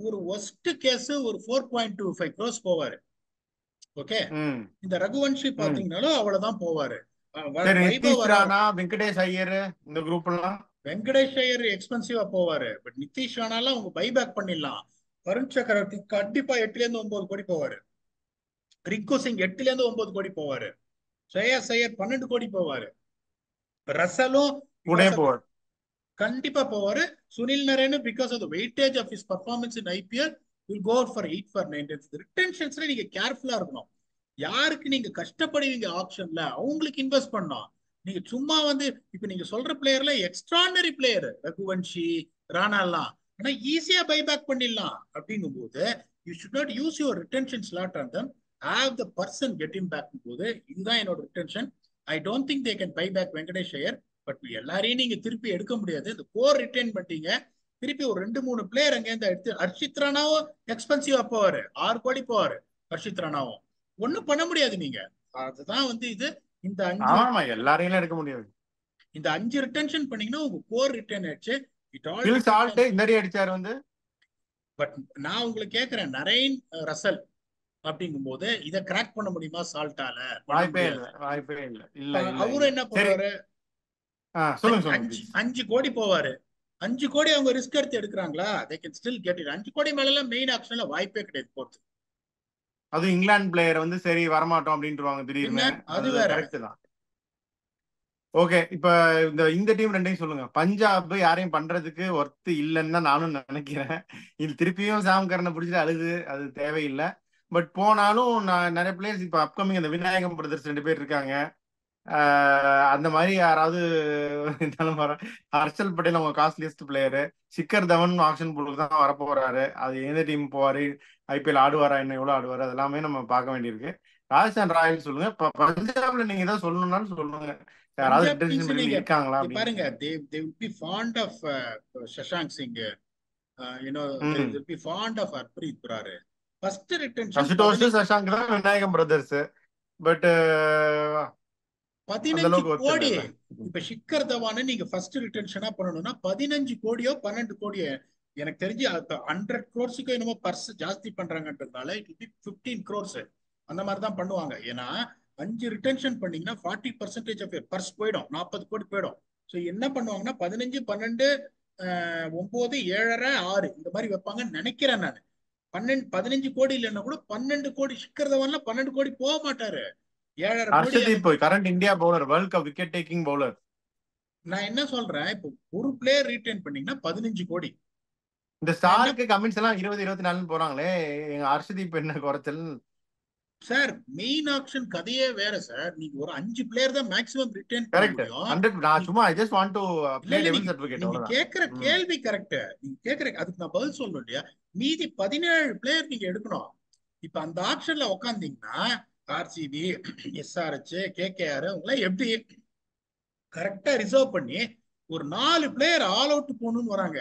ஒரு ஒஸ்ட் கேஸ் ஒரு 4.25 crores போவாரு. ஓகே. ம் இந்த ரகுவன்ஷி ம் பாத்தீங்கன்னாலும் அவ்வளவுதான் போவாரு. சரி, வைபவ் நிதிஷ் வராரு. ராணா, வெங்கடேஷ் ஐயர், இந்த குரூப் எல்லாம் வெங்கடேஷ் ஐயர் எக்ஸ்பென்சிவா போவாரு. பட் நிதிஷ் ராணாலாம் அவங்க பைபேக் பண்ணிடலாம். வருண் சக்கரவர்த்தி கண்டிப்பா 8ல இருந்து 9 கோடி போவாரு. ரிங்கு சிங் 8ல இருந்து 9 கோடி போவாரு. ஸ்ரேயஸ் ஐயர் 12 கோடி போவாரு. ரசலும் கூட பிகாஸ் ஆஃப் போவார். கண்டிப்பா போவாரு. Sunil Narine because of the weightage of his performance in IPL will go for 8 for 9. ரிட்டென்ஷன்ஸ்ல நீங்க கேர்ஃபுல்லா இருக்கணும். யாருக்கு நீங்க கஷ்டப்படுவீங்க ஆப்ஷன்ல அவங்களுக்கு இன்வெஸ்ட் பண்ணணும். நீங்க சும்மா வந்து இப்ப நீங்க சொல்ற பிளேயர்ல எக்ஸ்ட்ரானரி பிளேயர் ரகுவன்ஷி, ராணா எல்லாம் ஆனா ஈஸியா பைபேக் பண்ணிடலாம். அப்படிங்கும் போது you should not use your retention slot on them. Have the person get him back போது இதுதான் என்னோட retention. I don't think they can buy back Venkatesh Iyer. But எல்லாரையும் நீங்க திருப்பி எடுக்க முடியாது. இந்த கோர் ரிட்டைன் பண்ணிட்டீங்க. திருப்பி ஒரு 2-3 பிளேயர் அங்க இருந்து எடுத்து ஹர்ஷித் ராணாவும் எக்ஸ்பென்சிவா போவாரு. 6 கோடி போவாரு ஹர்ஷித் ராணாவும். ஒண்ணும் பண்ண முடியாது நீங்க. அதுதான் வந்து இது. இந்த 5 ஆமா, எல்லாரையும் எடுக்க முடியாது. இந்த 5 ரிட்டென்ஷன் பண்ணீங்கன்னா உங்க கோர் ரிட்டர்ன் ஆயிடுச்சு. It all Gill depends Salt on. இந்த அடி அடிச்சாரு வந்து. பட் நான் உங்களுக்கு கேட்கிறேன், நரேன், ரசல் அப்படிங்கும் போது இதை கிராக் பண்ண முடியுமா? சால்ட்டால பண்ண வாய்ப்பே முடியாது. இல்லை, வாய்ப்பே இல்லை. இல்ல இப்ப இல்ல இல்ல அவரும் என்ன சரி. பண்ணுவாரு? சொல்லுங்க சொல்லுங்க அஞ்சு please. 5 கோடி போவாரு. 5 கோடி அவங்க ரிஸ்க் எடுத்து எடுக்கிறாங்களா? They can still get it. 5 கோடி மேல எல்லாம் மெயின் ஆப்ஷன்ல வாய்ப்பே கிடையாது போறது. அதுவும் இங்கிலாந்து பிளேயர் வந்து சரி வரமாட்டோம் அப்படின்ட்டுருவாங்க என்ன திடீர்னு. அது அது வேற. கரெக்ட் தான். ஓகே, இப்ப இந்த டீம் ரெண்டையும் சொல்லுங்க. பஞ்சாப் யாரையும் பண்றதுக்கு ஒர்த்து இல்லைன்னு தான் நானும் நினைக்கிறேன். இது திருப்பியும் சாம் கரனை பிடிச்சிட்டு அழுது அது தேவையில்லை. பட் போனாலும் நான் நிறைய பிளேயர்ஸ் இப்ப அப்கமிங் அந்த விநாயகம் பிரதர்ஸ் 2 பேர் இருக்காங்க. அந்த மாதிரி யாராவது இருந்தாலும் ஹர்ஷல் பட்டேல் அவங்க காஸ்ட்லியஸ்ட் பிளேயரு. சிக்கர் தவன் ஆக்ஷன் போலுக்கு தான் வரப்போறாரு. அது எந்த டீம் போவாரு, ஐபிஎல் ஆடுவாரா, என்ன எவ்வளவு ஆடுவாரு, அதெல்லாமே நம்ம பார்க்க வேண்டியிருக்கு. ராஜஸ்தான் ராயல்ஸ் சொல்லுங்க. பஞ்சாப்ல நீங்க ஏதாவது சொல்லணும்னாலும் சொல்லுங்க. யாராவது பஞ்சாப் ரிட்டன்ஷன் கிங்ஸ் பீரியட்ல நீங்க இருக்காங்களா இங்க அப்படின்னு. பாருங்க, they will be fond of Shashank Singh. They ம். will be fond of Harpreet Brar. First retention Ashutosh 15 Shashank தான் விநாயகம் பிரதர்ஸ். பட் அந்த 15 அளவுக்கு ஒர்த் கோடி. இல்ல. இப்ப ஷிக்கர் தவான நீங்க ஃபர்ஸ்ட் ரிட்டன்ஷனா பண்ணணும்னா 15 கோடியோ 12 கோடியோ, எனக்கு தெரிஞ்சு 100 crores என்னமோ பர்ஸ் ஜாஸ்தி பண்றாங்கன்றதுனால இட் will be 15 crores அந்த மாதிரி தான் பண்ணுவாங்க. ஏன்னா 5 ரிட்டன்ஷன் பண்ணீங்கன்னா 40% ஆஃப் பர்ஸ் போயிடும், 40 கோடி போயிடும். ஸோ என்ன பண்ணுவாங்கன்னா 15 12 9 7.5 6 இந்த மாதிரி வைப்பாங்கன்னு நினைக்கிறேன் நான். 15 கோடி இல்லைன்னா கூட 12 கோடி. ஷிக்கர் தவான்ல 12 கோடி போக மாட்டாரு, 7.5 கோடி அந்த Harshdeep current India bowler, world cup wicket taking bowler. நான் என்ன சொல்றேன், இப்போ ஒரு பிளேயர் ரீட்டைன் பண்ணீங்கன்னா 15 கோடி. இந்த நான் என்ன ஸ்டாருக்கு கமெண்ட்ஸ் எல்லாம் 20 24 போறாங்களே, எங்க ஹர்ஷதீப் என்ன குறைச்சல்? சார், மெயின் ஆப்ஷன் கதையே வேற சார். நீங்க ஒரு 5 பிளேயர் தான் மேக்ஸிமம் ரிட்டைன் பண்ண கரெக்ட் முடியும். 100. நான் நீ- சும்மா ஐ ஜஸ்ட் வாண்ட் டு இல்ல ப்ளே இல்ல டெவில் நீங்க சர்டிபிகேட், நீங்க அவ்வளவுதான். கேக்குற ம். கேள்வி கரெக்ட். நீங்க கேக்குற அதுக்கு நான் பதில் சொல்லணும் இல்லையா? மீதி 17 பிளேயர் நீங்க எடுக்கணும். இப்ப அந்த ஆப்ஷன்ல உக்காந்தீங்கன்னா ஆர்சிபி, எஸ்ஆர்ஹெச், கேகேஆர் உங்களை எப்படி கரெக்டா ரிசர்வ் பண்ணி ஒரு 4 பிளேயர் ஆல் அவுட் போகணும்னு வராங்க.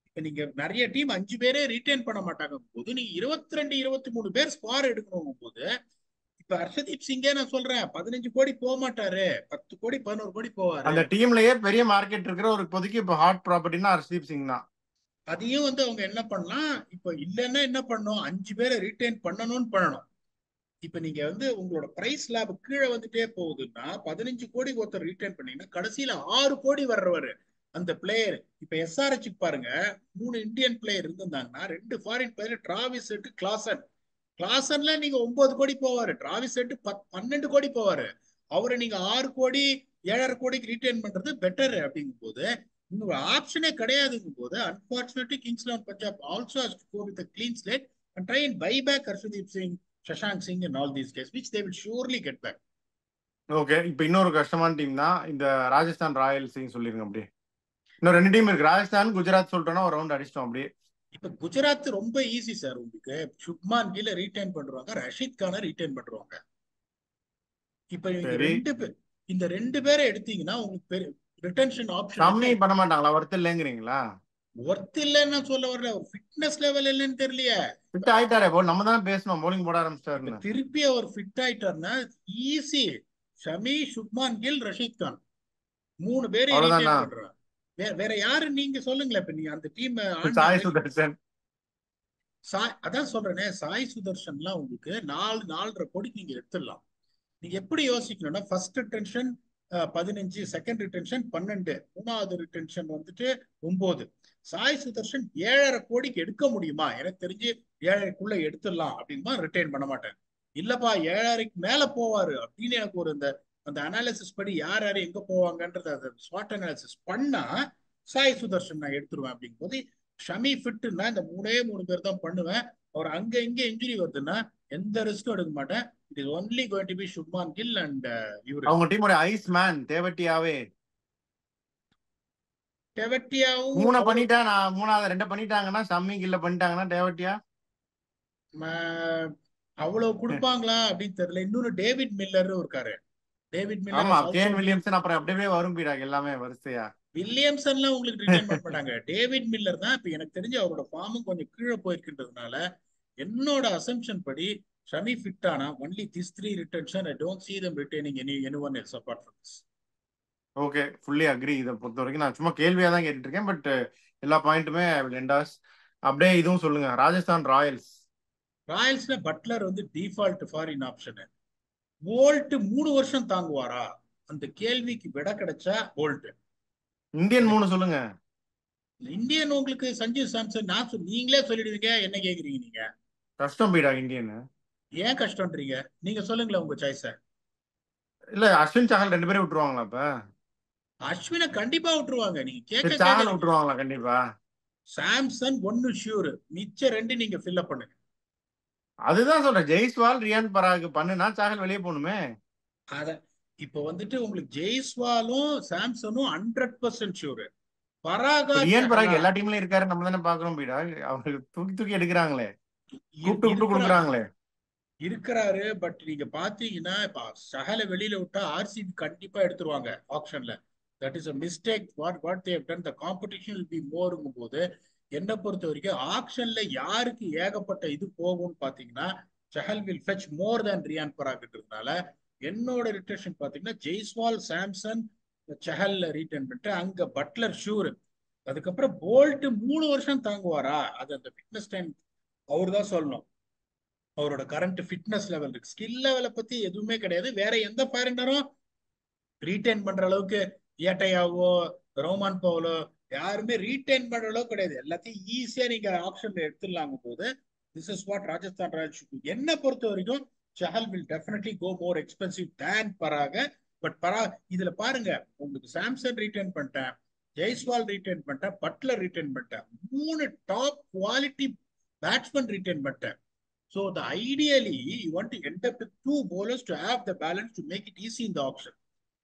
இப்ப நீங்க நிறைய டீம் 5 பேரே ரீட்டைன் பண்ண மாட்டாங்க போது நீங்க 22 23 பேர் ஸ்குவாட் எடுக்கணும் போது, இப்ப ஹர்ஷதீப் சிங்கே நான் சொல்றேன் 15 கோடி போக மாட்டாரு, 10 கோடி 11 கோடி போவாரு. அந்த டீம்லயே பெரிய மார்க்கெட் இருக்கிற ஒரு இப்போதைக்கு இப்போ ஹாட் ப்ராப்பர்ட்டினா ஹர்ஷதீப் சிங் தான். அதையும் வந்து அவங்க என்ன பண்ணலாம், இப்ப இல்லைன்னா என்ன பண்ணணும், 5 பேரை ரீட்டைன் பண்ணணும்னு பண்ணணும். இப்ப நீங்க வந்து உங்களோட பிரைஸ் லேப் கீழே வந்துட்டே போகுதுன்னா 15 கோடி ஒருத்தர் ரீட்டைன் பண்ணீங்கன்னா கடைசியில 6 கோடி வர்றவர் அந்த பிளேயர். இப்ப எஸ்ஆர்ஹெச் பாருங்க, 3 இந்தியன் பிளேயர் இருந்திருந்தாங்கன்னா 2 foreign player, Travis Head, Klaasen. கிளாசன்ல நீங்க 9 கோடி போவாரு, டிராவிஸ் ஹெட் 12 கோடி போவாரு. அவரை நீங்க 6 கோடி 7.5 கோடிக்கு ரீட்டைன் பண்றது பெட்டர். அப்படிங்கும் போது இன்னொரு ஆப்ஷனே கிடையாதுங்கும் போது unfortunately Kings Eleven Punjab also has to go with clean slate and try and buy back Harshdeep Singh, Shashank Singh and all these guys, which they will surely get back. Okay, இப்போ இன்னொரு கஷ்டமான team தான் இந்த Rajasthan Royals சொல்லிருங்க. அப்படியே இன்னும் 2 team இருக்கு, ராஜஸ்தான் குஜராத் சொல்லிட்டோம்னா ஒரு ரவுண்ட் அடிச்சிட்டோம் அப்படியே. இப்ப குஜராத் ரொம்ப ஈஸி சார். உங்களுக்கு சுப்மான் கில்ல ரீடைன் பண்றாங்க, ரஷீத் கானை ரீடைன் பண்றாங்க. இப்ப நீங்க சரி, இந்த 2 பேரை எடுத்தீங்கன்னா உங்களுக்கு ரிட்டன்ஷன் ஆப்ஷன் கம்மி என்ன? பண்ண மாட்டாங்களா? ஒர்த் இல்லைங்கிறீங்களா? ஒர்த் இல்லைன்னு சொல்ல வரல, ஃபிட்னஸ் லெவல் இல்லைன்னு தெரியலையே. ஃபிட் ஆயிட்டாரே போல், நம்ம தான் பேசணும் போலிங் போட இப்ப ஆரம்பிச்சிட்டாருன்னு. திருப்பி அவர் ஃபிட் ஆயிட்டாருன்னா ஈஸி. ஷமி, சுப்மான் கில், ரஷீத் கான் 3 பேரை அவ்வளவுதானா? ரீடைன் பண்றாங்க. வேற யாரு நீங்க சொல்லுங்களேன். இப்ப நீங்க அந்த டீம் சாய் சுதர்சன். அதான் சொல்றேனே, சாய் சுதர்ஷன்லாம் உங்களுக்கு 4.5 கோடிக்கு நீங்க எடுத்துடலாம். நீங்க எப்படி யோசிக்கணும்னா ஃபர்ஸ்ட் ரிட்டன்ஷன் 15, செகண்ட் ரிட்டன்ஷன் 12, மூணாவது ரிட்டன்ஷன் வந்துட்டு 9. சாய் சுதர்ஷன் 7.5 கோடிக்கு எடுக்க முடியுமா? எனக்கு தெரிஞ்சு 7.5க்குள்ள எடுத்துடலாம் அப்படின்னா ரிட்டைன் பண்ண மாட்டேன். இல்லப்பா 7.5க்கு மேல போவாரு அப்படின்னு எனக்கு ஒரு அந்த அனாலிசிஸ் படி யார் யார் எங்க போவாங்கன்றத அந்த ஸ்வாட் அனாலிசிஸ் பண்ணா சாய் சுதர்ஷன் நான் எடுத்துருவேன். அப்படிங்கும் போது ஷமி ஃபிட்னா இந்த 3 பேர் தான் பண்ணுவேன். அவர் அங்க இங்க இன்ஜுரி வருதுன்னா எந்த ரிஸ்க்கும் எடுக்க மாட்டேன். It is only going to be Shubman Gill and இவரு அவங்க டீமோட ஐஸ் மேன் தேவட்டியாவே டெவட்டியாவும் 3 அவ்வளவு பண்ணிட்டா, நான் 3வது 2 பண்ணிட்டாங்கன்னா, ஷம்மி கில்ல பண்ணிட்டாங்கன்னா தேவட்டியா அவ்வளவு கொடுப்பாங்களா அப்படின்னு தெரியல. இன்னொரு டேவிட் மில்லர் இருக்காரு. டேவிட் மில்லர் ஆமா, இஸ் ஆல்சோ. கேன் வில்லியம்சன் அப்புறம் அப்படியே வரும் பீடாக் எல்லாமே வரிசையா. வில்லியம்சன்லாம் உங்களுக்கு ரிட்டர்ன் பண்ண மாட்டாங்க. டேவிட் மில்லர் தான் இப்ப எனக்கு தெரிஞ்சு அவரோட ஃபார்மும் கொஞ்சம் கீழே போயிருக்கின்றதுனால என்னோட அசம்ஷன் படி ஷமி ஃபிட் ஆனா only this 3 retention. I don't see them retaining anyone else apart from this. Okay, fully agri. இதை பொறுத்த வரைக்கும் நான் சும்மா கேள்வியா தான் கேட்டுட்டு இருக்கேன், பட் எல்லா பாயிண்ட்டுமே எண்டாஸ். அப்படியே இதுவும் சொல்லுங்க, ராஜஸ்தான் ராயல்ஸ். ராயல்ஸ்ல பட்லர் வந்து டிஃபால்ட் ஃபாரின் ஆப்ஷன். போல்ட் 3 வருஷம் தாங்குவாரா? அந்த கேள்விக்கு விட கிடைச்சா போல்ட். இந்தியன் 3 சொல்லுங்க. இந்தியன் உங்களுக்கு சஞ்சு சாம்சன். நீங்களே சொல்லிடுவீங்க, என்ன கேக்குறீங்க நீங்க? கஷ்டம் பீடாக் இந்தியன். ஏன் கஷ்டம்ன்றீங்க? நீங்க சொல்லுங்களேன் உங்க சாய்ஸ. இல்ல, அஸ்வின் சாகல் 2 பேரும் விட்டுருவாங்களா இப்ப? அஸ்வினை கண்டிப்பா விட்டுருவாங்க. நீங்க சரி, கேட்க சாகல் கேட்காதீங்க. விட்டுருவாங்களா? கண்டிப்பா. சாம்சன் ஒன்னு ஷூர், மிச்ச 2 நீங்க ஃபில் பண்ணுங்க. அதுதான் சொல்றேன், ஜெய்ஸ்வால் ரியான் பராக் பண்ணுனா சாகல் வெளியே போகணுமே. அத இப்ப வந்துட்டு உங்களுக்கு ஜெய்ஸ்வாலும் சாம்சனும் 100% ஷூர். பராகா ரியான் சஹலா பராக் எல்லா டீம்லயும் இருக்காரு, நம்ம தானே பாக்குறோம் பீடாக். அவங்களுக்கு தூக்கி தூக்கி எடுக்கிறாங்களே, கூப்பிட்டு கூப்பிட்டு இருக்கிற கொடுக்குறாங்களே. இருக்கிறாரு. பட் நீங்க பாத்தீங்கன்னா இப்ப சஹல வெளியில விட்டா ஆர்சிபி கண்டிப்பா எடுத்துருவாங்க ஆப்ஷன்ல. That is a mistake. What they have done. The competition will be மோர்ங்கும் போது என்ன பொறுத்த வரைக்கும் ஆப்ஷன்ல யாருக்கு ஏகப்பட்ட இது போகும்னு பாத்தீங்கன்னா Chahal will fetch more than Riyan பராக்ன்றதுனால என்னோட ரிட்டேஷன் பாத்தீங்கன்னா ஜெய்ஸ்வால், சாம்சன், சஹல்ல ரீட்டைன் பண்ணிட்டு அங்க பட்லர் ஷூர். அதுக்கப்புறம் போல்ட் 3 வருஷம் தாங்குவாரா? அது அந்த ஃபிட்னஸ் டைம் அவர் தான் சொல்லணும். அவரோட கரண்ட் ஃபிட்னஸ் லெவல் இருக்கு. ஸ்கில் லெவலை பத்தி எதுவுமே கிடையாது. வேற எந்த ஃபாரினரும் ரீட்டைன் பண்ற அளவுக்கு ஏட்டையாவோ ரோமான் பவுலோ யாருமே ரீட்டைன் பண்ற அளவுக்கு கிடையாது. எல்லாத்தையும் ஈஸியா நீங்க ஆப்ஷன்ல எடுத்துடலாங்க போது this is what Rajasthan Royals. என்ன பொறுத்த வரைக்கும் Chahal will definitely go more expensive than Parag. But இதுல பாருங்க, உங்களுக்கு சாம்சன் ரீட்டைன் பண்ணிட்டேன், ஜெய்ஸ்வால் ரீட்டைன் பண்ணிட்டேன், பட்லர் ரீட்டைன் பண்ணிட்டேன், 3 டாப் குவாலிட்டி பேட்ஸ்மேன் ரீட்டைன் பண்ணிட்டேன். So the ideally you want to end up with 2 bowlers to have the balance to make it easy in the auction.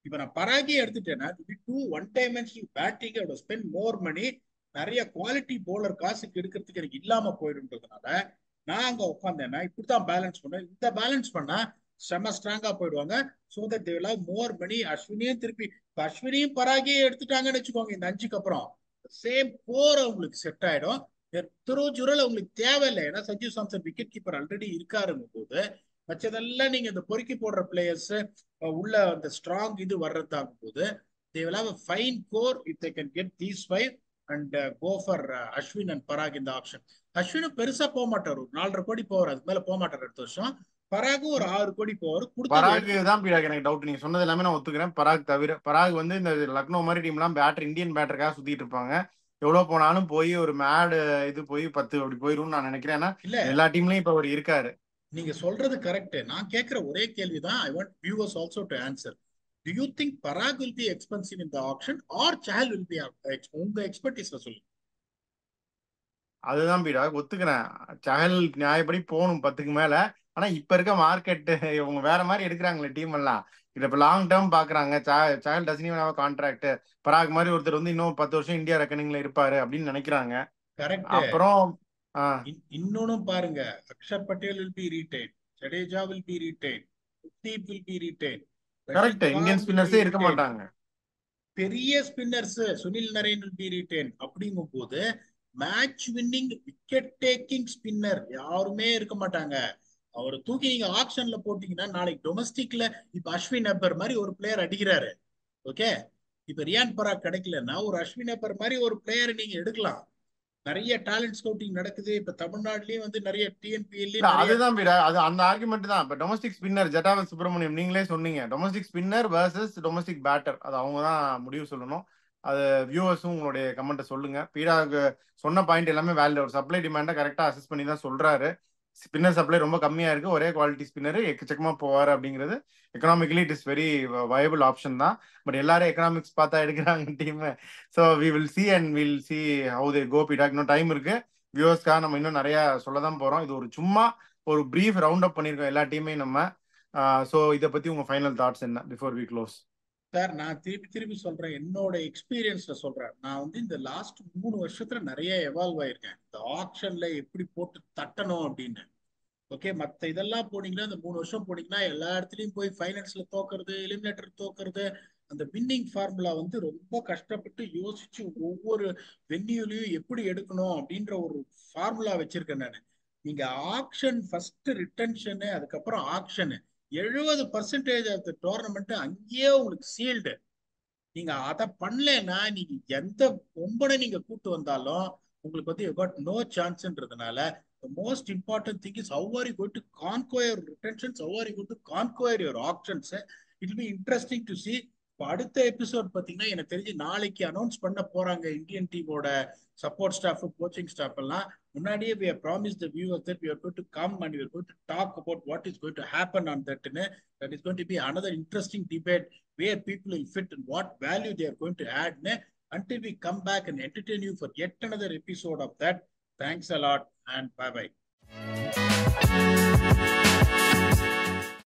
இப்ப நான் பராகே எடுத்துட்டேன்னா to one dimensional batting I spend more money. நிறைய quality bowler காசுக்கு எடுக்கிறதுக்கு எனக்கு இல்லாம போயிடுன்றதுனால நான் அங்க உட்காந்தேன்னா இப்படித்தான் பேலன்ஸ் பண்ணேன். இந்த பேலன்ஸ் பண்ணா செம ஸ்ட்ராங்கா போயிடுவாங்க. So that they will have more money. அஸ்வினியும் திருப்பி அஸ்வினியும் பராகையும் எடுத்துட்டாங்கன்னு வச்சுக்கோங்க, இந்த 5க்கு அப்புறம் சேம் 4 உங்களுக்கு செட் ஆயிடும். திருஜுரல் உங்களுக்கு தேவையில்லை. ஏன்னா Sanjeev Samson wicket keeper already இருக்காருங்க போது மற்றதெல்லாம் நீங்க இந்த பொறுக்கி போடுற பிளேயர்ஸ் உள்ள அந்த ஸ்ட்ராங் இது வர்றதாகும் போது they will have a fine core if they can get these 5 and go for Ashwin and Parag in the auction. அஸ்வினும் பெருசா போக மாட்டார், ஒரு 4.5 கோடி போவார், அதுக்கு மேல போக மாட்டார் அடுத்த வருஷம். பராகும் ஒரு 6 கோடி போவார். பராக் தான் பீடாக் எனக்கு டவுட். நீங்க சொன்னது எல்லாமே நான் ஒத்துக்கிறேன். பராக் தவிர பராக் வந்து இந்த லக்னோ மாதிரி டீம்லாம் பேட்டர் இந்தியன் பேட்டருக்காக சுத்திட்டு இருப்பாங்க. எவ்வளவு போனாலும் போய் ஒரு மேடு இது போய் 10 அப்படி போயிரும்னு நான் நினைக்கிறேன். ஏன்னா எல்லா டீம்லயும் இப்ப அவர் இருக்காரு. நீங்க சொல்றது கரெக்ட். நான் கேட்கிற ஒரே கேள்விதான் I want viewers also to answer. Do you think Parag will be expensive in the auction or Chahal will be உங்க எக்ஸ்பர்டீஸ்ல சொல்லுங்க. அதுதான் பீடாக் ஒத்துக்கிறேன். சஹல் நியாயப்படி போகணும் 10க்கு மேல. ஆனா இப்ப இருக்க மார்க்கெட் இவங்க வேற மாதிரி எடுக்கிறாங்களே டீம் எல்லாம். இப்ப லாங் டேர்ம் பாக்குறாங்க. Chahal doesn't even have contract. Parag மாதிரி ஒருத்தர் வந்து இன்னும் 10 வருஷம் இந்தியா ரெக்கனிங்ல இருப்பாரு அப்படின்னு நினைக்கிறாங்க. கரெக்ட். அப்புறம் இன்னொன்னும் பாருங்க, Akshar Patel will be retained, Jadeja will be retained, Kuldeep will be retained. Correct. Indian ஸ்பின்னர்ஸே இருக்க மாட்டாங்க. பெரிய spinners Sunil Narine will be retained. அப்படிங்கும் போது match winning wicket taking spinner யாருமே இருக்க மாட்டாங்க. அவரை தூக்கி நீங்க ஆப்ஷன்ல போட்டீங்கன்னா நாளைக்கு டொமஸ்டிக்ல இப்ப அஸ்வின் அப்பர் மாதிரி ஒரு பிளேயர் அடிக்கிறாரு. ஓகே, இப்ப ரியான் பராக் கிடைக்கலன்னா ஒரு அஸ்வின் அப்பர் மாதிரி ஒரு பிளேயர் நீங்க எடுக்கலாம். நிறைய டேலண்ட் ஸ்கவுட்டிங் நடக்குது. இப்ப தமிழ்நாட்டிலயும் வந்து நிறைய டிஎன்பிஎல் அதுதான் பீடா. அது அந்த ஆர்குமெண்ட் தான். இப்ப டொமஸ்டிக் ஸ்பின்னர் ஜட்டாவத் சுப்ரமணியம் நீங்களே சொன்னீங்க. Domestic spinner versus domestic batter, அது அவங்க தான் முடிவு சொல்லணும். அது வியூவர்ஸும் உங்களுடைய கமெண்ட்டை சொல்லுங்க. பீடாக்கு சொன்ன பாயிண்ட் எல்லாமே வேலிட். ஒரு சப்ளை டிமாண்டை கரெக்டா அசஸ் பண்ணி தான் சொல்றாரு. ஸ்பின்னர் சப்ளை ரொம்ப கம்மியா இருக்கு, ஒரே குவாலிட்டி ஸ்பின்னர் எக்கச்சக்கமா போவாரு அப்படிங்கிறது economically it is very viable option தான். பட் எல்லாரும் எக்கனாமிக்ஸ் பார்த்தா எடுக்கிறாங்க team. So we will see and will see how they go. பீடாக் இன்னும் டைம் இருக்கு. வியூவர்ஸ்க்காக நம்ம இன்னும் நிறைய சொல்ல தான் போறோம். இது ஒரு சும்மா ஒரு பிரீஃப் ரவுண்ட் அப் பண்ணிருக்கோம் எல்லா டீமையும் நம்ம. ஸோ இதை பத்தி உங்க ஃபைனல் தாட்ஸ் என்ன பிஃபோர் வி க்ளோஸ்? சார், நான் திருப்பி சொல்றேன், என்னோட எக்ஸ்பீரியன்ஸ்ல சொல்றேன். நான் வந்து இந்த லாஸ்ட் 3 வருஷத்துல நிறைய எவால்வ் ஆயிருக்கேன் இந்த ஆப்ஷன்ல எப்படி போட்டு தட்டணும் அப்படின்னு. ஓகே, மத்த இதெல்லாம் போனீங்கன்னா இந்த 3 வருஷம் போனீங்கன்னா எல்லா இடத்துலயும் போய் ஃபைனல்ஸ்ல தோக்குறது, எலிமினேட்டர் தோக்குறது, அந்த வின்னிங் ஃபார்முலா வந்து ரொம்ப கஷ்டப்பட்டு யோசிச்சு ஒவ்வொரு வென்யூலையும் எப்படி எடுக்கணும் அப்படின்ற ஒரு ஃபார்முலா வச்சிருக்கேன் நான். நீங்க ஆக்ஷன் ஃபர்ஸ்ட் ரிட்டன்ஷனு, அதுக்கப்புறம் ஆக்ஷனு 70% ஆஃப் த டோர்னமெண்ட் அங்கேயே உங்களுக்கு சீல்டு. நீங்க அதை பண்ணலன்னா நீங்க எந்த பொம்பனை நீங்க கூட்டு வந்தாலும் உங்களுக்கு வந்து யூ காட் நோ சான்ஸ்ன்றதுனால the most important thing is how are you going to conquer your retentions, how are you going to conquer your auctions. It will be interesting to see. அடுத்த எபிசோட் பாத்தீங்கன்னா எனக்கு தெரிஞ்சு நாளைக்கு announce பண்ண போறாங்க Indian டீமோட support staff, coaching staff எல்லாம். முன்னாடியே we have promised the viewers that we are going to come and we are going to talk about what is going to happen on that. That is going to be another interesting debate where people will fit and what value they are going to add. Until we come back and entertain you for yet another episode of that. Thanks a lot and bye-bye.